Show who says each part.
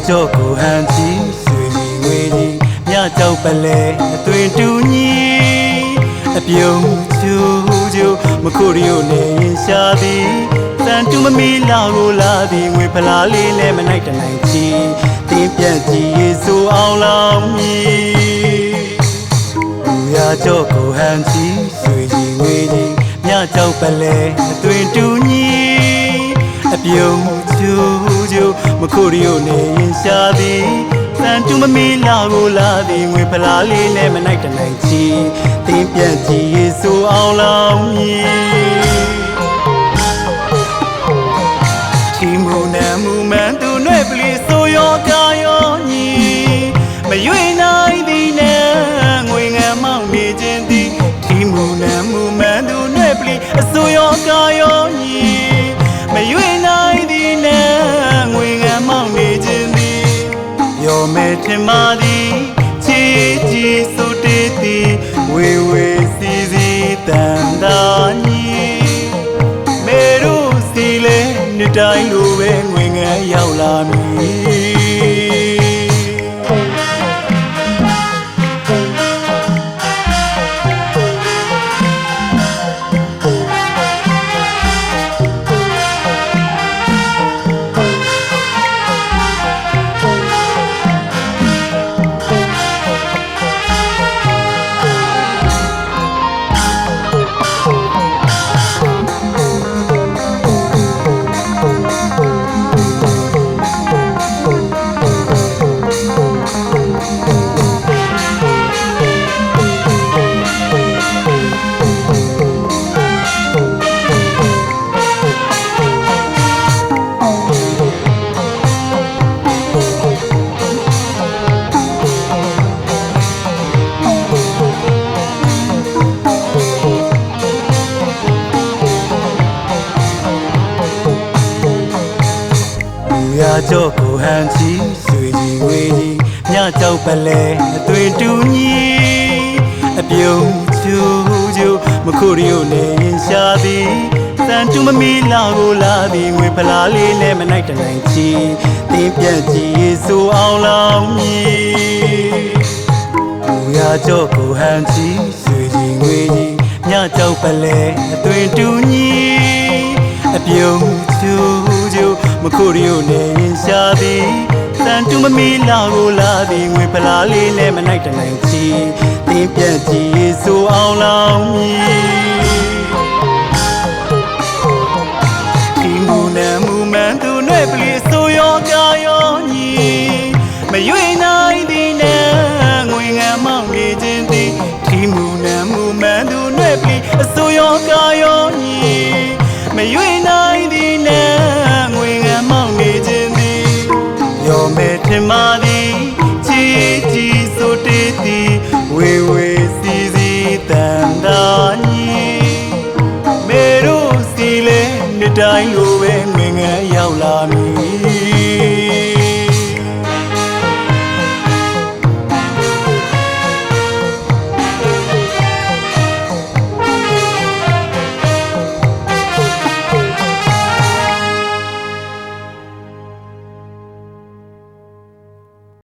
Speaker 1: ကြော့ကိုဟန်ချီဆွေကြီးဝေကြီးမြကြောက်ပလဲအသွင်တူညီအပြုံးချူချူမခုရီယိုနေရင်ရှာသည်တန်တူမမီလာကိုလာသည်ငွေဖလားလေးနဲ့မနိုင်တနိုင်ချီတင်းပြန့်ကြည့်ရေဆိုအောင်လောင်းမီလူရကြော့ကိုဟန်ချီဆွေကြီးဝေကြီးမြကြောက်ပလဲအသွင်တူညီအပြုံးချူချူမခုရီယိုနေရင်ရှာသည်တန်တူမမီလာကိုလာသည်ငွေဖလားလေးနဲ့မနိုင်တနိုင်ချီတင်းပြန့်ကြည့်ရေဆိုအောင်လောင်းမီဒီမူနံမူမှန်သူနှဲ့ပလီဆိုရောကာရောညီမရွေနိုင်သည်နဲ့ငွေငမ်းမောင်းနေခြင်းသည်ဒီမူနံမူမှန်သူနှဲ့ပလီအဆိုရောကာရောညီမရွေနိုင်သည်နဲ့ငွေငမ်းမောင်းနေခြင်းသည်ရောမဲထင်ပါသည်ချီချီဆိုတေးသည်ဝေဝေစီစီတန်တာညီမေတို့စီလဲနှစ်တိုင်းလိုပဲငွေငမ်းရောက်လာမည်ကြော့ကိုဟန်ချီဆွေကြီးဝေကြီးမြကြောက်ပလဲအသွင်တူညီအပြုံးချူချူမခုရီယိုနေရင်ရှာသည်တန်တူမမီလာကိုလာသည်ငွေဖလားလေးနဲ့မနိုင်တနိုင်ချီတင်းပြန့်ကြည့်ရေဆိုအောင်လောင်းမီလူရကြော့ကိုဟန်ချီဆွေကြီးဝေကြီးမြကြောက်ပလဲအသွင်တူညီအပြုံးချူချူမခုရီယိုနေရင်ရှာသည်တန်တူမမီလာကိုလာသည်ငွေဖလားလေးနဲ့မနိုင်တနိုင်ချီတင်းပြန့်ကြည့်ရေဆိုအောင်လောင်းမီဒီမူနံမူမှန်သူနှဲ့ပလီဆိုရောကာရောညီမရွေနိုင်သည်နဲ့ငွေငမ်းမောင်းနေခြင်းသည်ဒီမူနံမူမှန်သူနှဲ့ပလီအဆိုရောကာရောညီမရွေနိုင်သည်နဲ့ငွေငမ်းမောင်းနေခြင်းသည်ရောမဲထင်ပါသည်ချီချီဆိုတေးသည်ဝေဝေစီစီတန်တာညီမေတို့စီလဲနှစ်တိုင်းလို